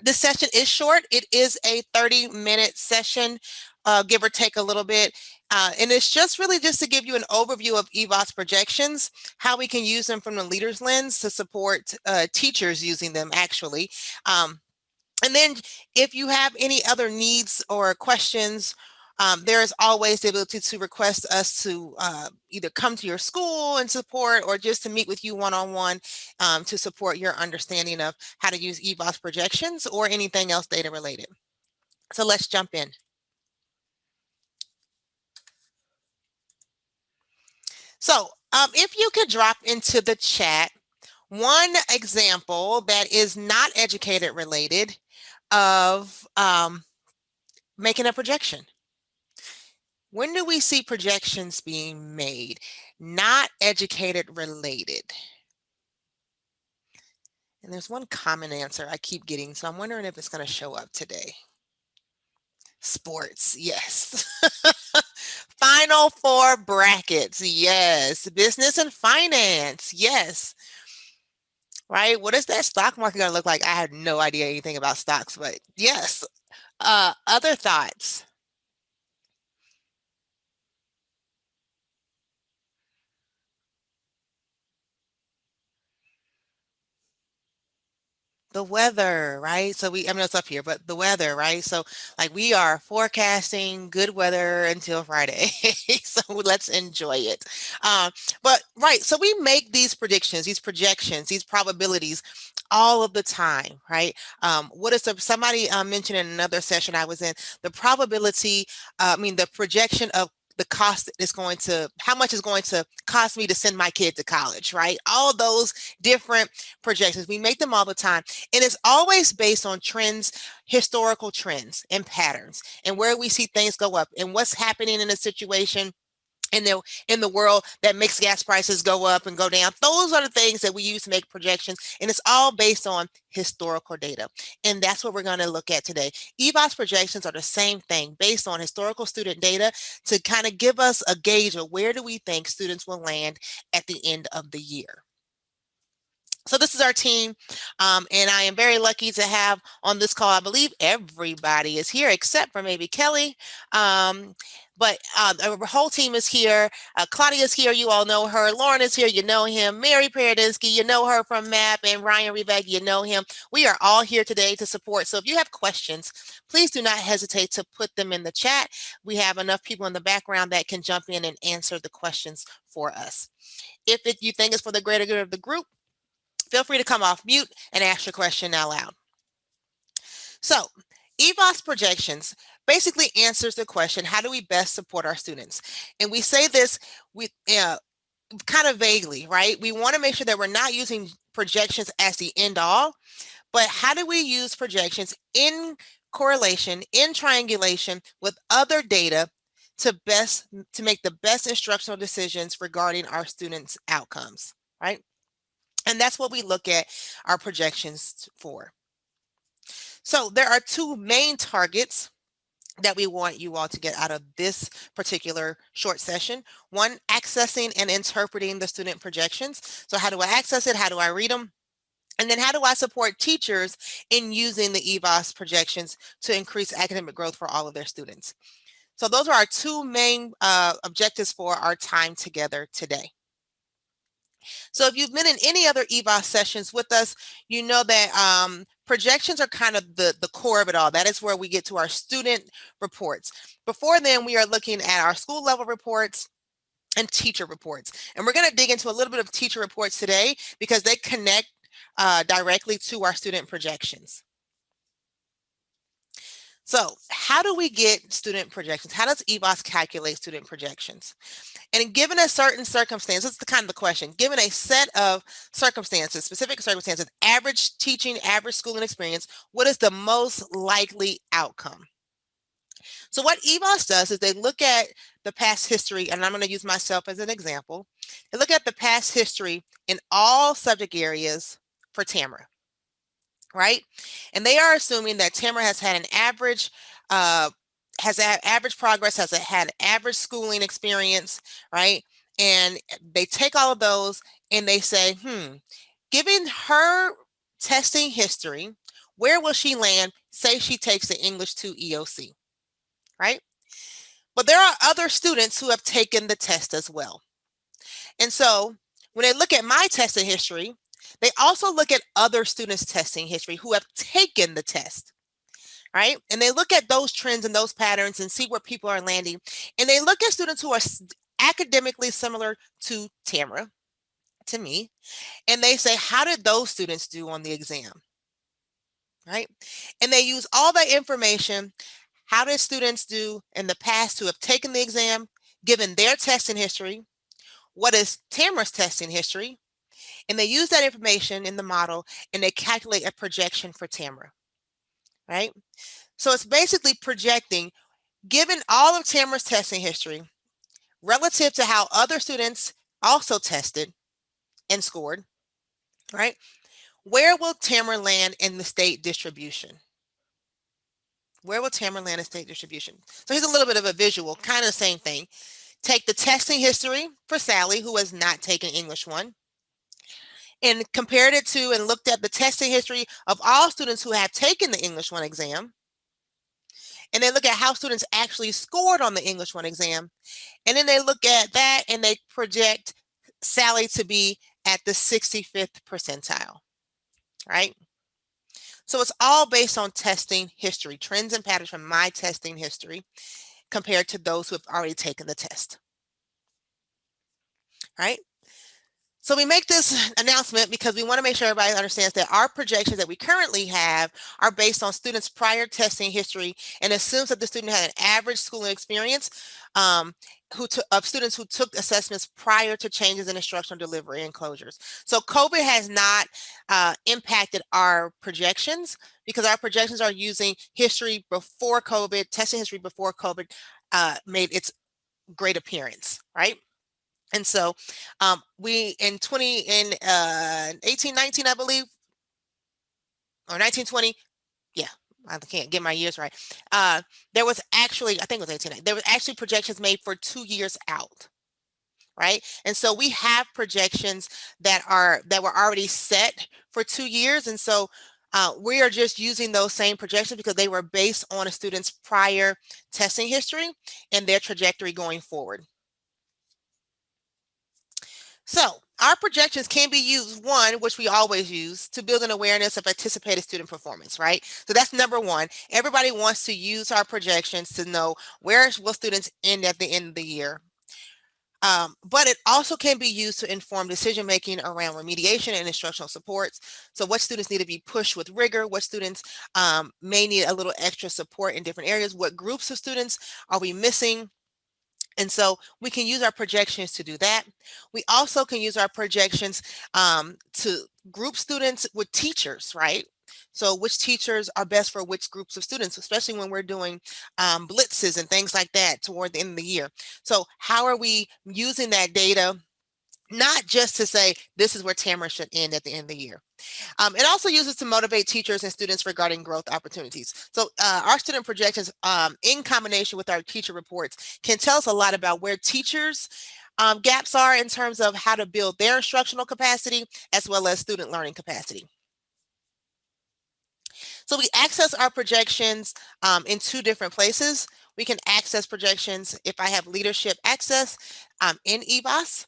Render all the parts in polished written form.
This session is short. It is a 30-minute session, give or take a little bit. And it's just really just to give you an overview of EVAAS projections, how we can use them from the leader's lens to support teachers using them actually. And then if you have any other needs or questions, there is always the ability to request us to either come to your school and support or just to meet with you one-on-one to support your understanding of how to use EVAAS projections or anything else data related. So let's jump in. So if you could drop into the chat one example that is not educated related of making a projection. When do we see projections being made? Not educated related. And there's one common answer I keep getting, so I'm wondering if it's going to show up today. Sports, yes. Final Four brackets, yes. Business and finance, yes. Right? What is that stock market going to look like? I have no idea anything about stocks, but yes. Other thoughts? The weather, right? So I mean, it's up here, but the weather, right? So like we are forecasting good weather until Friday. So let's enjoy it. But right, so we make these predictions, these projections, these probabilities all of the time, right? What is somebody mentioned in another session I was in, the probability, the projection of the cost is going to, how much is going to cost me to send my kid to college, right? All those different projections, we make them all the time. And it's always based on trends, historical trends and patterns, and where we see things go up and what's happening in a situation in the world that makes gas prices go up and go down. Those are the things that we use to make projections, and it's all based on historical data. And that's what we're going to look at today. EVAAS projections are the same thing, based on historical student data to kind of give us a gauge of where do we think students will land at the end of the year. So this is our team, and I am very lucky to have on this call, I believe everybody is here except for maybe Kelly, but the whole team is here. Claudia's here, you all know her. Lauren is here, you know him. Mary Paradinsky, you know her from MAP, and Ryan Rivak, you know him. We are all here today to support. So if you have questions, please do not hesitate to put them in the chat. We have enough people in the background that can jump in and answer the questions for us. If you think it's for the greater good of the group, feel free to come off mute and ask your question out loud. So EVAAS projections basically answers the question, how do we best support our students? And we say this kind of vaguely, right? We want to make sure that we're not using projections as the end all, but how do we use projections in correlation, in triangulation with other data to make the best instructional decisions regarding our students' outcomes, right? And that's what we look at our projections for. So there are two main targets that we want you all to get out of this particular short session. One, accessing and interpreting the student projections. So how do I access it? How do I read them? And then how do I support teachers in using the EVAAS projections to increase academic growth for all of their students? So those are our two main objectives for our time together today. So if you've been in any other EVAAS sessions with us, you know that projections are kind of the core of it all. That is where we get to our student reports. Before then, we are looking at our school level reports and teacher reports. And we're going to dig into a little bit of teacher reports today because they connect directly to our student projections. So how do we get student projections? How does EVAAS calculate student projections? And given a certain circumstance, that's the kind of the question, given a set of circumstances, specific circumstances, average teaching, average schooling experience, what is the most likely outcome? So what EVAAS does is they look at the past history, and I'm going to use myself as an example. They look at the past history in all subject areas for Tamara, right? And they are assuming that Tamara has had an average has had average progress, has had average schooling experience, right? And they take all of those and they say, given her testing history, Where will she land? Say she takes the English 2 EOC, right? But there are other students who have taken the test as well. And so when they look at my testing history, they also look at other students' testing history who have taken the test, right? And they look at those trends and those patterns and see where people are landing. And they look at students who are academically similar to Tamara, to me, and they say, how did those students do on the exam, right? And they use all that information. How did students do in the past who have taken the exam, given their testing history? What is Tamara's testing history? And they use that information in the model and they calculate a projection for Tamara, right? So it's basically projecting, given all of Tamara's testing history, relative to how other students also tested and scored, right? Where will Tamara land in the state distribution? Where will Tamara land in state distribution? So here's a little bit of a visual, kind of the same thing. Take the testing history for Sally, who has not taken English 1, and compared it to and looked at the testing history of all students who have taken the English 1 exam. And then look at how students actually scored on the English 1 exam. And then they look at that and they project Sally to be at the 65th percentile, right? So it's all based on testing history, trends and patterns from my testing history compared to those who have already taken the test, right? So we make this announcement because we want to make sure everybody understands that our projections that we currently have are based on students' prior testing history and assumes that the student had an average schooling experience of students who took assessments prior to changes in instructional delivery and closures. So COVID has not impacted our projections because our projections are using history before COVID, testing history before COVID made its great appearance, right? And so we in 1819, I believe, or 1920, yeah, I can't get my years right. There was actually, I think it was 1890, there was actually projections made for 2 years out, right? And so we have projections that were already set for 2 years. And so we are just using those same projections because they were based on a student's prior testing history and their trajectory going forward. So our projections can be used, one, which we always use, to build an awareness of anticipated student performance, right? So that's number one. Everybody wants to use our projections to know where will students end at the end of the year. But it also can be used to inform decision-making around remediation and instructional supports. So what students need to be pushed with rigor, what students may need a little extra support in different areas, what groups of students are we missing? And so we can use our projections to do that. We also can use our projections to group students with teachers, right? So which teachers are best for which groups of students, especially when we're doing blitzes and things like that toward the end of the year. So how are we using that data, not just to say this is where Tamara should end at the end of the year? It also uses to motivate teachers and students regarding growth opportunities. So our student projections in combination with our teacher reports can tell us a lot about where teachers gaps are in terms of how to build their instructional capacity as well as student learning capacity. So we access our projections in 2 different places. We can access projections if I have leadership access in EVAAS,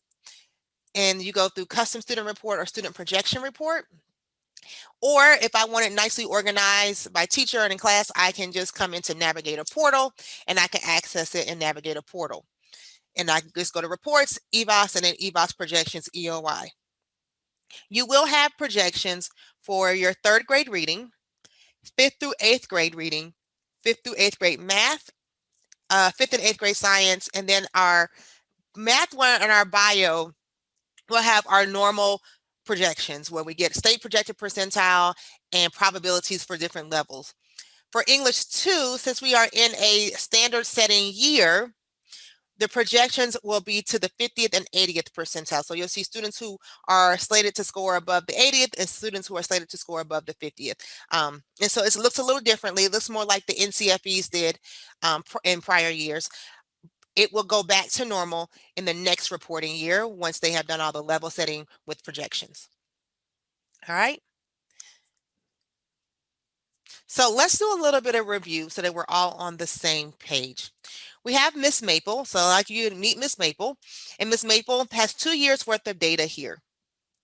and you go through custom student report or student projection report. Or if I want it nicely organized by teacher and in class, I can just come into Navigator Portal and I can access it in Navigator Portal. And I can just go to reports, EVAAS, and then EVAAS projections, EOI. You will have projections for your 3rd grade reading, 5th through 8th grade reading, 5th through 8th grade math, 5th and 8th grade science, and then our math one and our bio will have our normal projections where we get state projected percentile and probabilities for different levels. For English 2, since we are in a standard setting year, the projections will be to the 50th and 80th percentile. So you'll see students who are slated to score above the 80th and students who are slated to score above the 50th. And so it looks a little differently. It looks more like the NCFEs did in prior years. It will go back to normal in the next reporting year once they have done all the level setting with projections. All right. So let's do a little bit of review so that we're all on the same page. We have Miss Maple. So I'd like you to meet Miss Maple. And Miss Maple has 2 years worth of data here.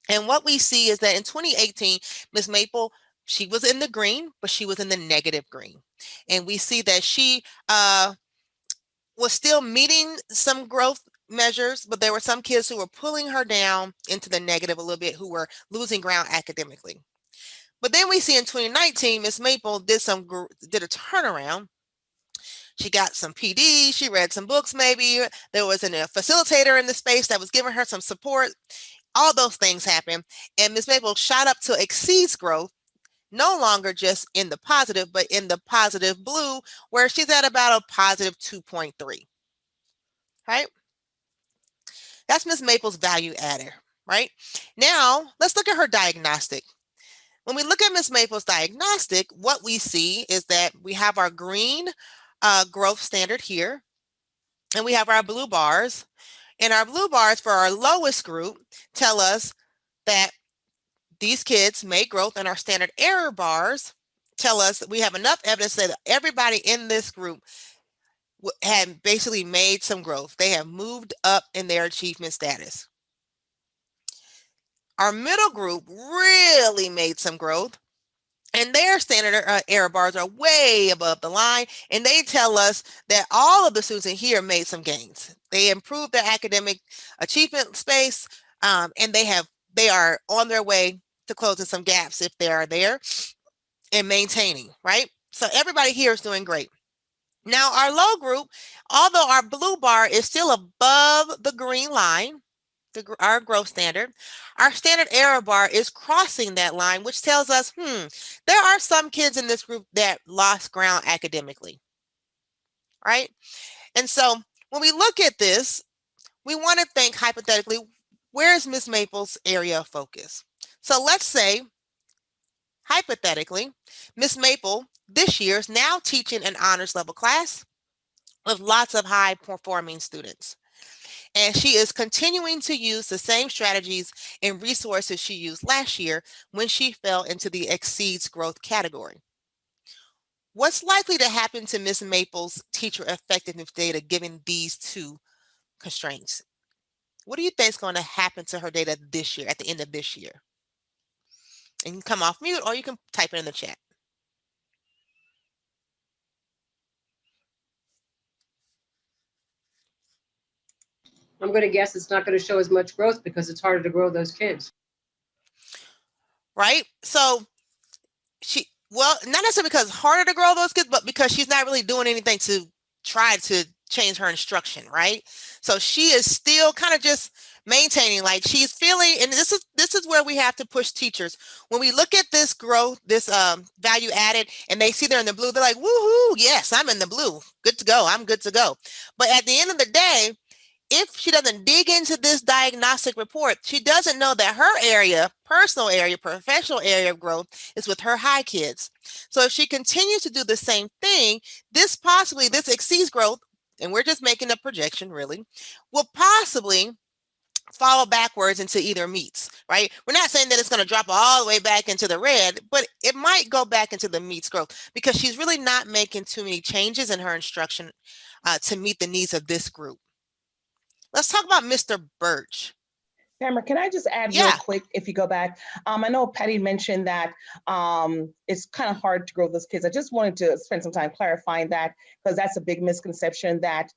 And what we see is that in 2018, Miss Maple, she was in the green, but she was in the negative green. And we see that she was still meeting some growth measures, but there were some kids who were pulling her down into the negative a little bit, who were losing ground academically. But then we see in 2019, Miss Maple did a turnaround. She got some PD, she read some books maybe, there was a facilitator in the space that was giving her some support. All those things happened, and Miss Maple shot up to exceeds growth, no longer just in the positive, but in the positive blue, where she's at about a positive 2.3, right? That's Miss Maple's value adder, right? Now, let's look at her diagnostic. When we look at Miss Maple's diagnostic, what we see is that we have our green growth standard here, and we have our blue bars. And our blue bars for our lowest group tell us that these kids made growth, and our standard error bars tell us that we have enough evidence that everybody in this group had basically made some growth. They have moved up in their achievement status. Our middle group really made some growth, and their standard error bars are way above the line, and they tell us that all of the students in here made some gains. They improved their academic achievement space, and they are on their way to closing some gaps if they are there, and maintaining, right? So everybody here is doing great. Now, our low group, although our blue bar is still above the green line, our growth standard, our standard error bar is crossing that line, which tells us, there are some kids in this group that lost ground academically, right? And so when we look at this, we want to think hypothetically, where is Miss Maple's area of focus? So let's say, hypothetically, Miss Maple this year is now teaching an honors level class with lots of high performing students. And she is continuing to use the same strategies and resources she used last year when she fell into the exceeds growth category. What's likely to happen to Ms. Maple's teacher effectiveness data given these two constraints? What do you think is going to happen to her data this year, at the end of this year? And you can come off mute, or you can type it in the chat. I'm going to guess it's not going to show as much growth because it's harder to grow those kids. Right? So well, not necessarily because it's harder to grow those kids, but because she's not really doing anything to try to change her instruction, right? So she is still kind of just maintaining, like she's feeling, and this is where we have to push teachers. When we look at this growth, this value added, and they see they're in the blue, they're like, woohoo, yes, I'm in the blue. Good to go. I'm good to go. But at the end of the day, if she doesn't dig into this diagnostic report, she doesn't know that her area, personal area, professional area of growth is with her high kids. So if she continues to do the same thing, this exceeds growth, and we're just making a projection really, will possibly fall backwards into either meets, right? We're not saying that it's going to drop all the way back into the red, but it might go back into the meets growth because she's really not making too many changes in her instruction to meet the needs of this group. Let's talk about Mr. Birch. Tamara, can I just add real quick, if you go back? I know Patty mentioned that it's kind of hard to grow those kids. I just wanted to spend some time clarifying that, because that's a big misconception that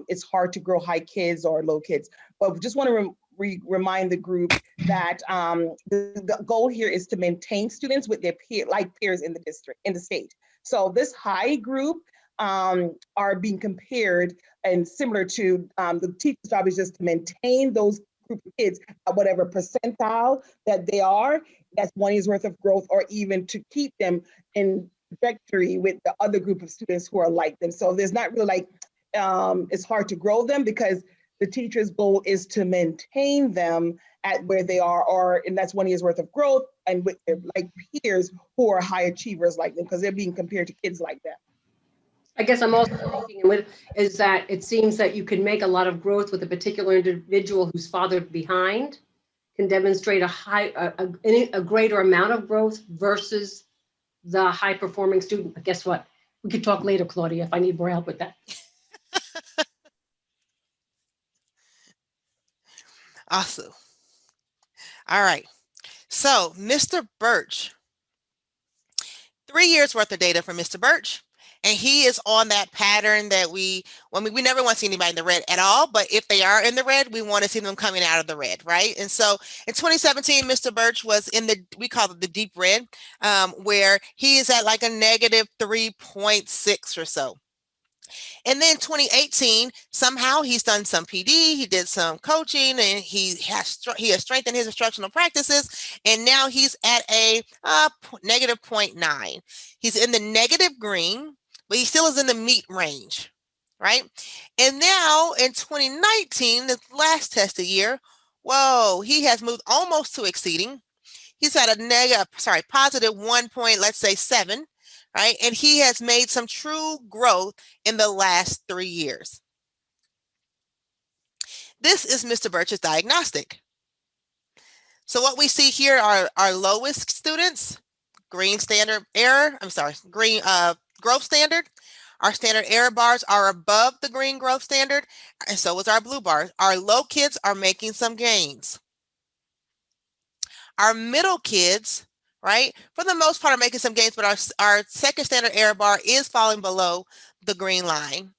it's hard to grow high kids or low kids. But just want to remind the group that the goal here is to maintain students with their peers in the district, in the state. So this high group are being compared, and similar to the teacher's job is just to maintain those group of kids at whatever percentile that they are. That's 1 year's worth of growth, or even to keep them in trajectory with the other group of students who are like them. So there's not really like, it's hard to grow them because the teacher's goal is to maintain them at where they are, and that's 1 year's worth of growth, and with their like peers who are high achievers like them, because they're being compared to kids like that. I guess I'm also thinking with is that it seems that you can make a lot of growth with a particular individual who's farther behind, can demonstrate a greater amount of growth versus the high performing student. But guess what? We could talk later, Claudia, if I need more help with that. Awesome. All right. So Mr. Birch, 3 years worth of data from Mr. Birch. And he is on that pattern that we never want to see anybody in the red at all. But if they are in the red, we want to see them coming out of the red, right? And so in 2017, Mr. Birch was in we call it the deep red, where he is at like a negative 3.6 or so. And then 2018, somehow he's done some PD, he did some coaching, and he has strengthened his instructional practices, and now he's at a negative 0.9. He's in the negative green, but he still is in the meat range, right? And now in 2019, the last tested year, whoa, he has moved almost to exceeding. He's at a positive 1 point, let's say 7, right? And he has made some true growth in the last 3 years. This is Mr. Birch's diagnostic. So what we see here are our lowest students, green standard error, green growth standard. Our standard error bars are above the green growth standard, and so is our blue bars. Our low kids are making some gains. Our middle kids, right, for the most part are making some gains, but our second standard error bar is falling below the green line.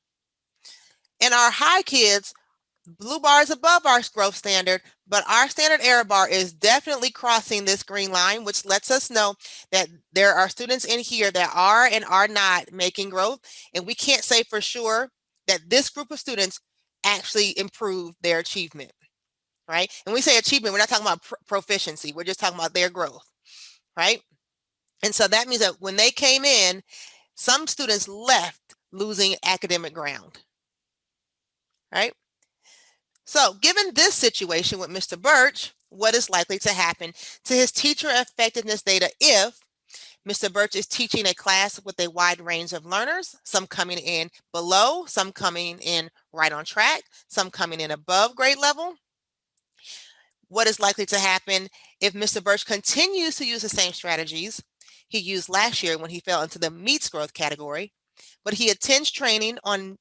And our high kids, blue bar is above our growth standard, but our standard error bar is definitely crossing this green line, which lets us know that there are students in here that are and are not making growth. And we can't say for sure that this group of students actually improved their achievement. Right? And we say achievement, we're not talking about proficiency. We're just talking about their growth, right? And so that means that when they came in, some students left losing academic ground, right? So given this situation with Mr. Birch, what is likely to happen to his teacher effectiveness data if Mr. Birch is teaching a class with a wide range of learners, some coming in below, some coming in right on track, some coming in above grade level? What is likely to happen if Mr. Birch continues to use the same strategies he used last year when he fell into the meets growth category, but he attends training on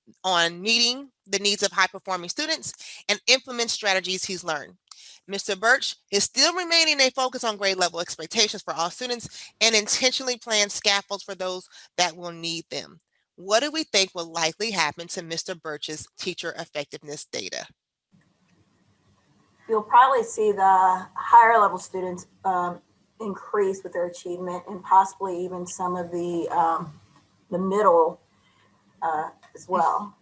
meeting the needs of high-performing students and implements strategies he's learned? Mr. Birch is still remaining a focus on grade level expectations for all students and intentionally plans scaffolds for those that will need them. What do we think will likely happen to Mr. Birch's teacher effectiveness data? You'll probably see the higher level students increase with their achievement, and possibly even some of the middle as well.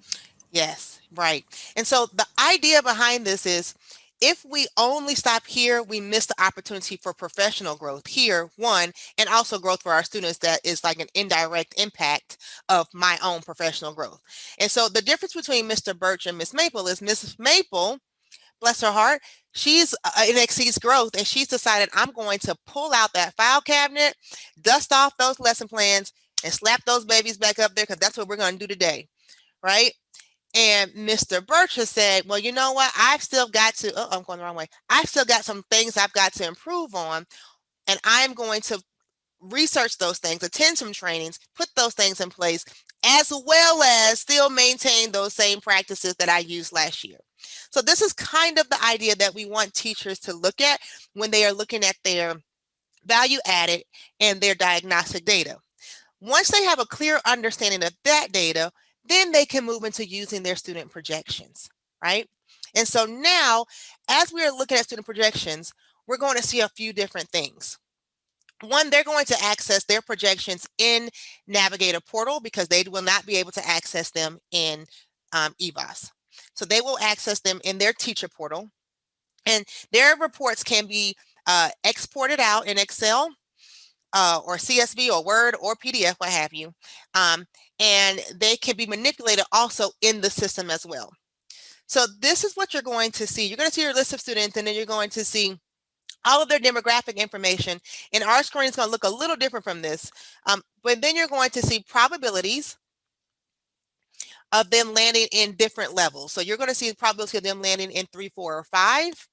Yes, right. And so the idea behind this is if we only stop here, we miss the opportunity for professional growth here, one, and also growth for our students that is like an indirect impact of my own professional growth. And so the difference between Mr. Birch and Miss Maple is Miss Maple, bless her heart, she's in exceeds growth, and she's decided I'm going to pull out that file cabinet, dust off those lesson plans, and slap those babies back up there because that's what we're going to do today, right? And Mr. Birch has said, well, you know what? I've still got to, I'm going the wrong way. I've still got some things I've got to improve on, and I'm going to research those things, attend some trainings, put those things in place, as well as still maintain those same practices that I used last year. So this is kind of the idea that we want teachers to look at when they are looking at their value added and their diagnostic data. Once they have a clear understanding of that data, then they can move into using their student projections, right? And so now, as we are looking at student projections, we're going to see a few different things. One, they're going to access their projections in Navigator Portal because they will not be able to access them in EVAAS. So they will access them in their teacher portal, and their reports can be exported out in Excel or CSV or Word or PDF, what have you. And they can be manipulated also in the system as well. So this is what you're going to see. You're going to see your list of students, and then you're going to see all of their demographic information. And our screen is going to look a little different from this. But then you're going to see probabilities of them landing in different levels. So you're going to see the probability of them landing in 3, 4, or 5.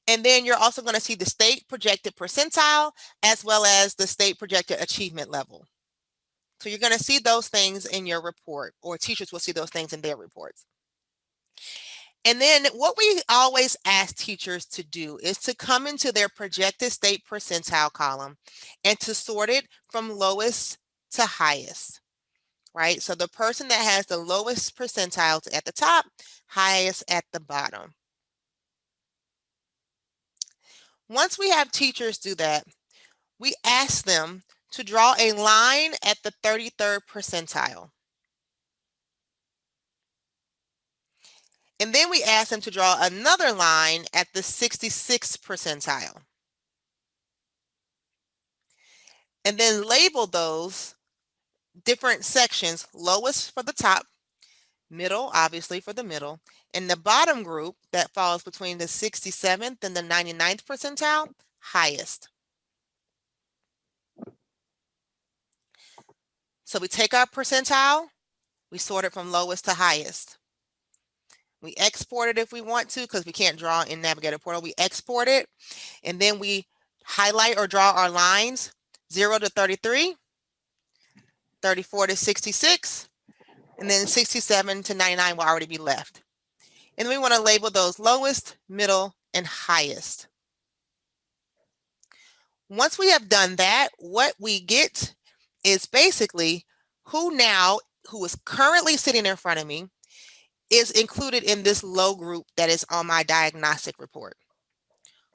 And then you're also going to see the state projected percentile as well as the state projected achievement level. So you're going to see those things in your report, or teachers will see those things in their reports. And then what we always ask teachers to do is to come into their projected state percentile column and to sort it from lowest to highest, right? So the person that has the lowest percentiles at the top, highest at the bottom. Once we have teachers do that, we ask them to draw a line at the 33rd percentile. And then we ask them to draw another line at the 66th percentile. And then label those different sections, lowest for the top, middle, obviously for the middle, and the bottom group that falls between the 67th and the 99th percentile, highest. So we take our percentile, we sort it from lowest to highest. We export it if we want to, because we can't draw in Navigator Portal. We export it, and then we highlight or draw our lines 0 to 33, 34 to 66, and then 67 to 99 will already be left. And we want to label those lowest, middle, and highest. Once we have done that, what we get is basically who is currently sitting in front of me is included in this low group that is on my diagnostic report.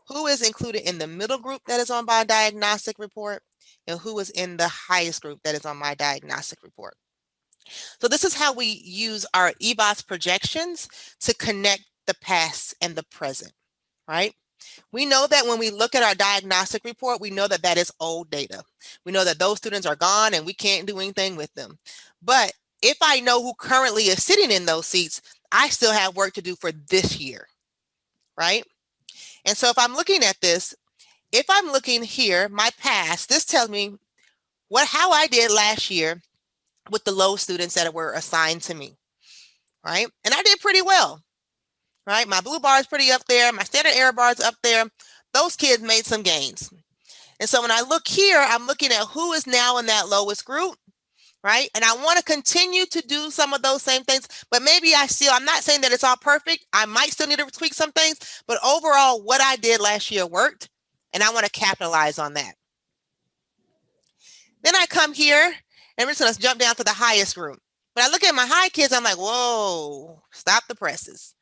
Who is included in the middle group that is on my diagnostic report, and who is in the highest group that is on my diagnostic report. So this is how we use our EVAAS projections to connect the past and the present, right? We know that when we look at our diagnostic report, we know that that is old data. We know that those students are gone and we can't do anything with them. But if I know who currently is sitting in those seats, I still have work to do for this year, right? And so if I'm looking at this, if I'm looking here, my past, this tells me how I did last year with the low students that were assigned to me, right? And I did pretty well, right? My blue bar is pretty up there. My standard error bar is up there. Those kids made some gains. And so when I look here, I'm looking at who is now in that lowest group, right? And I want to continue to do some of those same things, but maybe I'm not saying that it's all perfect. I might still need to tweak some things, but overall, what I did last year worked, and I want to capitalize on that. Then I come here, and we're just going to jump down to the highest group. When I look at my high kids, I'm like, whoa, stop the presses.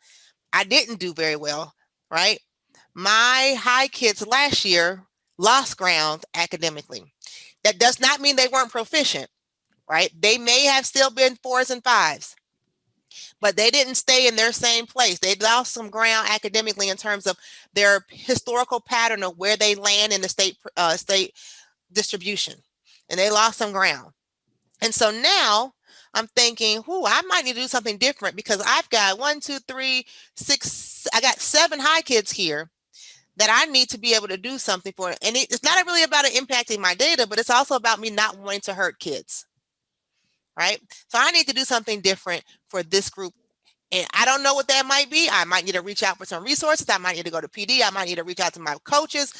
I didn't do very well, right? My high kids last year lost ground academically. That does not mean they weren't proficient, right? They may have still been 4s and 5s, but they didn't stay in their same place. They lost some ground academically in terms of their historical pattern of where they land in the state distribution, and they lost some ground. And so now I'm thinking, I might need to do something different, because I've got 1, 2, 3, 6, I got 7 high kids here that I need to be able to do something for. And it's not really about it impacting my data, but it's also about me not wanting to hurt kids, right? So I need to do something different for this group. And I don't know what that might be. I might need to reach out for some resources. I might need to go to PD. I might need to reach out to my coaches.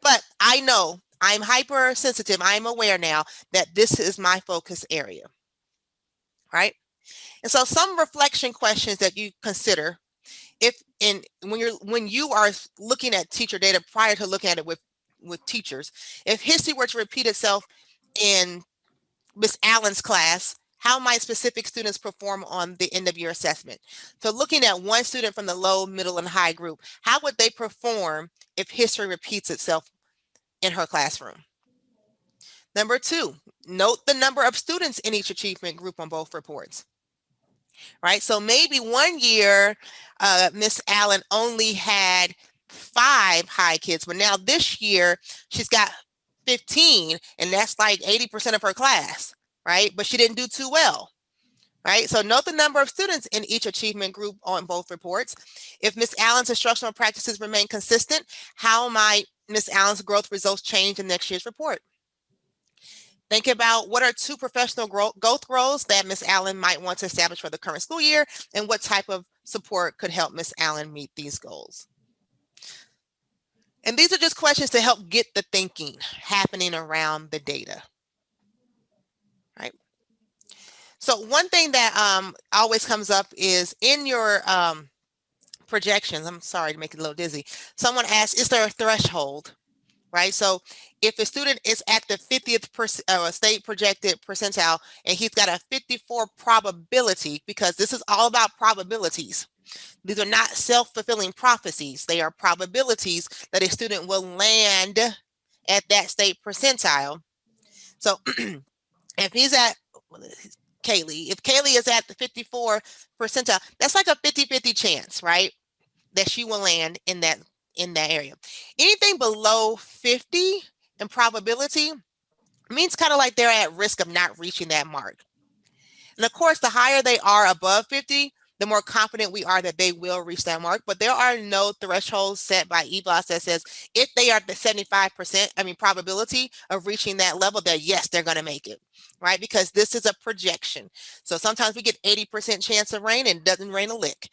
But I know I'm hypersensitive. I'm aware now that this is my focus area, right? And so some reflection questions that you consider when you are looking at teacher data prior to looking at it with teachers. If history were to repeat itself in Miss Allen's class, how might specific students perform on the end of year assessment? So looking at one student from the low, middle, and high group, how would they perform if history repeats itself in her classroom? Number 2, note the number of students in each achievement group on both reports, right? So maybe one year, Miss Allen only had 5 high kids, but now this year she's got 15, and that's like 80% of her class, right? But she didn't do too well, right? So note the number of students in each achievement group on both reports. If Miss Allen's instructional practices remain consistent, how might Miss Allen's growth results change in next year's report? Think about what are 2 professional growth roles that Miss Allen might want to establish for the current school year, and what type of support could help Miss Allen meet these goals? And these are just questions to help get the thinking happening around the data, right? So one thing that always comes up is in your projections. I'm sorry to make it a little dizzy. Someone asks, is there a threshold? Right? So if a student is at the 50th state projected percentile and he's got a 54 probability, because this is all about probabilities. These are not self-fulfilling prophecies. They are probabilities that a student will land at that state percentile. So if he's at Kaylee, if Kaylee is at the 54 percentile, that's like a 50-50 chance, right? That she will land in that area. Anything below 50 in probability means kind of like they're at risk of not reaching that mark. And of course, the higher they are above 50, the more confident we are that they will reach that mark. But there are no thresholds set by EVAAS that says if they are at the 75%, probability of reaching that level, that yes, they're going to make it, right? Because this is a projection. So sometimes we get 80% chance of rain and it doesn't rain a lick,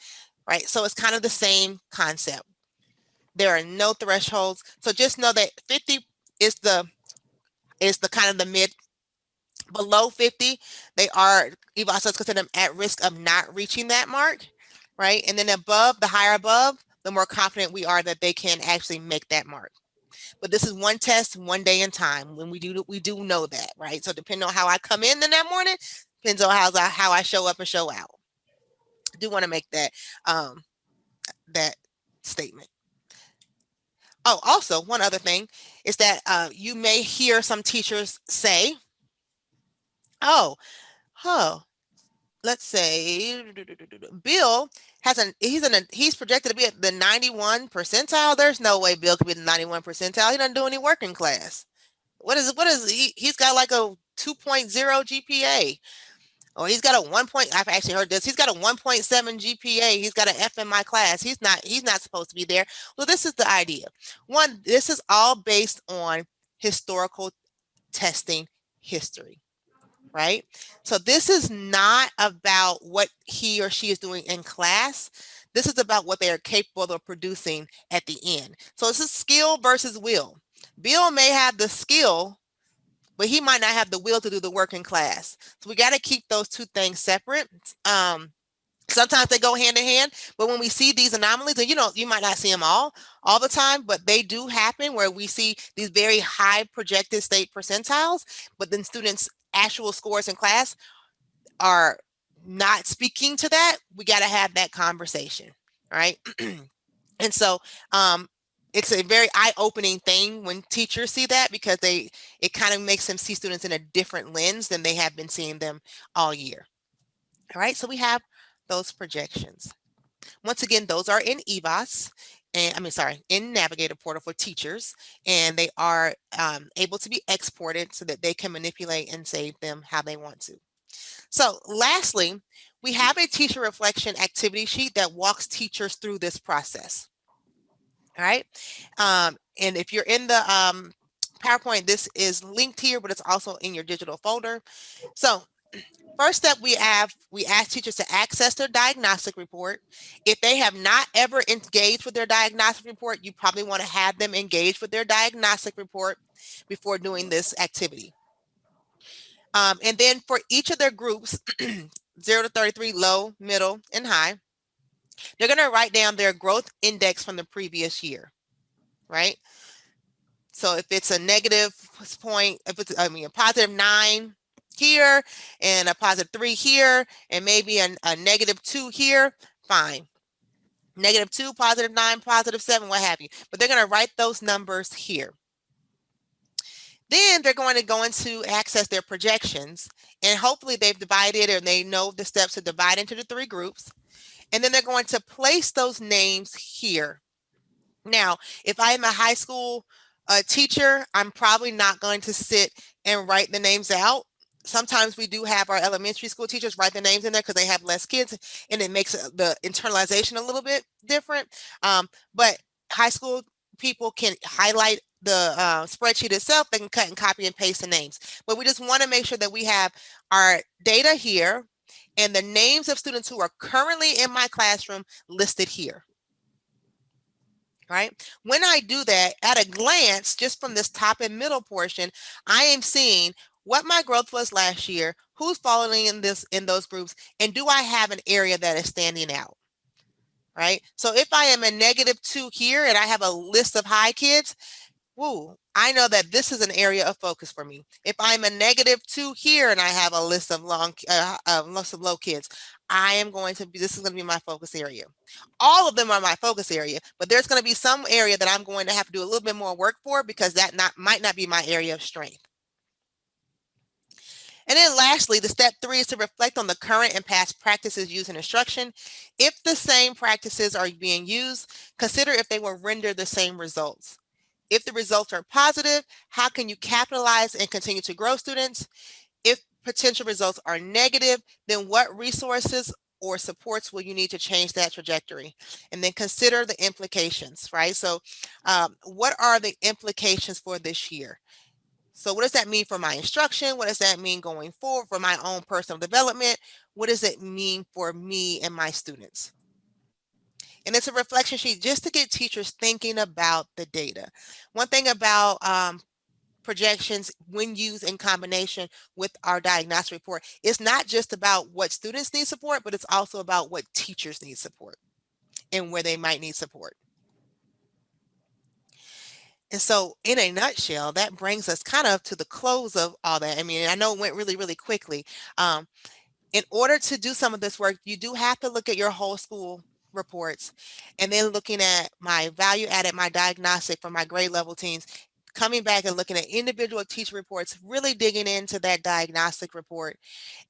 right? So it's kind of the same concept. There are no thresholds. So just know that 50 is the kind of the mid. Below 50, they are, EVAAS consider them at risk of not reaching that mark, right? And then above, the higher above, the more confident we are that they can actually make that mark. But this is one test, one day in time. When we do know that, right? So depending on how I come in that morning, depends on how I show up and show out. I do want to make that that statement. Oh, also one other thing is that you may hear some teachers say, "Oh, let's say Bill he's projected to be at the 91 percentile. There's no way Bill could be the 91 percentile. He doesn't do any work in class. He's got like a 2.0 GPA. Or he's got a 1 point. I've actually heard this. He's got a 1.7 GPA. He's got an F in my class. He's not supposed to be there. Well, this is the idea. One, this is all based on historical testing history. Right? So this is not about what he or she is doing in class. This is about what they are capable of producing at the end. So this is skill versus will. Bill may have the skill, but he might not have the will to do the work in class. So we got to keep those two things separate. Sometimes they go hand in hand, but when we see these anomalies, and you might not see them all the time, but they do happen where we see these very high projected state percentiles, but then students' actual scores in class are not speaking to that. We got to have that conversation, right? And so it's a very eye-opening thing when teachers see that, because it kind of makes them see students in a different lens than they have been seeing them all year. All right, so we have those projections. Once again, those are in EVAAS, in Navigator Portal for teachers, and they are able to be exported so that they can manipulate and save them how they want to. So lastly, we have a teacher reflection activity sheet that walks teachers through this process. All right, and if you're in the PowerPoint, this is linked here, but it's also in your digital folder. So first step, we ask teachers to access their diagnostic report. If they have not ever engaged with their diagnostic report, you probably want to have them engage with their diagnostic report before doing this activity. And then for each of their groups, 0 to 33, low, middle, and high, they're going to write down their growth index from the previous year, right? So if it's a negative point, if it's, a positive 9 here and a positive 3 here, and maybe a -2 here, fine. -2, positive 9, positive 7, what have you. But they're going to write those numbers here. Then they're going to go into access their projections, and hopefully they've divided, or they know the steps to divide into the 3 groups. And then they're going to place those names here. Now, if I am a high school teacher, I'm probably not going to sit and write the names out. Sometimes we do have our elementary school teachers write the names in there because they have less kids, and it makes the internalization a little bit different. But high school people can highlight the spreadsheet itself. They can cut and copy and paste the names. But we just want to make sure that we have our data here and the names of students who are currently in my classroom listed here. Right? When I do that, at a glance, just from this top and middle portion, I am seeing what my growth was last year, who's falling in those groups, and do I have an area that is standing out? Right? So if I am a -2 here and I have a list of high kids, woo, I know that this is an area of focus for me. If I'm a -2 here and I have a list of list of low kids, this is going to be my focus area. All of them are my focus area, but there's going to be some area that I'm going to have to do a little bit more work for because that might not be my area of strength. And then lastly, the step 3 is to reflect on the current and past practices used in instruction. If the same practices are being used, consider if they will render the same results. If the results are positive, how can you capitalize and continue to grow students? If potential results are negative, then what resources or supports will you need to change that trajectory? And then consider the implications, right? So what are the implications for this year? So what does that mean for my instruction? What does that mean going forward for my own personal development? What does it mean for me and my students? And it's a reflection sheet just to get teachers thinking about the data. One thing about projections when used in combination with our diagnostic report, it's not just about what students need support, but it's also about what teachers need support and where they might need support. And so in a nutshell, that brings us kind of to the close of all that. I mean, I know it went really, really quickly. In order to do some of this work, you do have to look at your whole school reports and then looking at my value added, my diagnostic for my grade level teams, coming back and looking at individual teacher reports, really digging into that diagnostic report,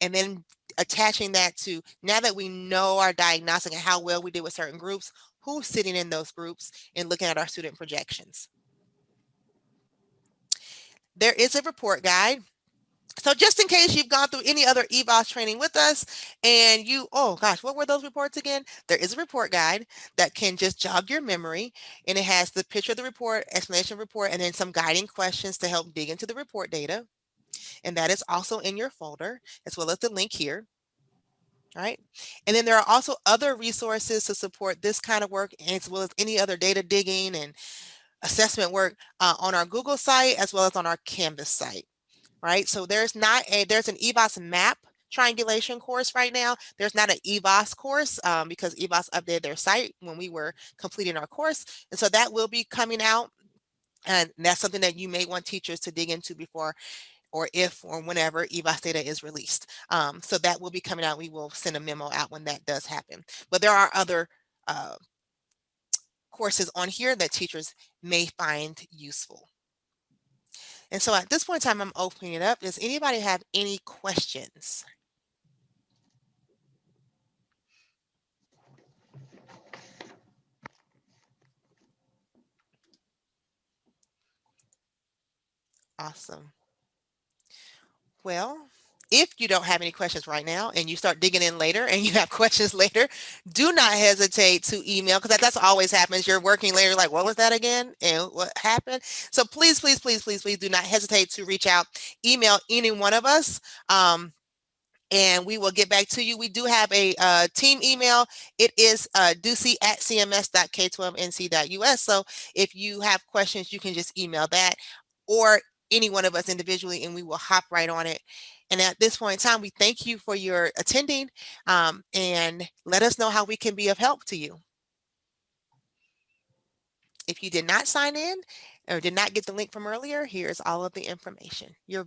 and then attaching that to, now that we know our diagnostic and how well we did with certain groups, who's sitting in those groups, and looking at our student projections. There is a report guide. So just in case you've gone through any other EVAAS training with us and oh gosh, what were those reports again? There is a report guide that can just jog your memory, and it has the picture of the report, explanation of report, and then some guiding questions to help dig into the report data. And that is also in your folder, as well as the link here. All right. And then there are also other resources to support this kind of work, as well as any other data digging and assessment work on our Google site, as well as on our Canvas site. Right? So there's an EVAAS map triangulation course right now. There's not an EVAAS course because EVAAS updated their site when we were completing our course. And so that will be coming out. And that's something that you may want teachers to dig into before or if or whenever EVAAS data is released. So that will be coming out. We will send a memo out when that does happen. But there are other courses on here that teachers may find useful. And so at this point in time, I'm opening it up. Does anybody have any questions? Awesome. Well, if you don't have any questions right now and you start digging in later and you have questions later, do not hesitate to email, because that's always happens. You're working later, like, what was that again? And what happened? So please, please, please, please, please do not hesitate to reach out, email any one of us. And we will get back to you. We do have a team email. It is ducey@cms.k12nc.us. So if you have questions, you can just email that, or any one of us individually, and we will hop right on it. And at this point in time, we thank you for your attending, and let us know how we can be of help to you. If you did not sign in or did not get the link from earlier, here's all of the information. You're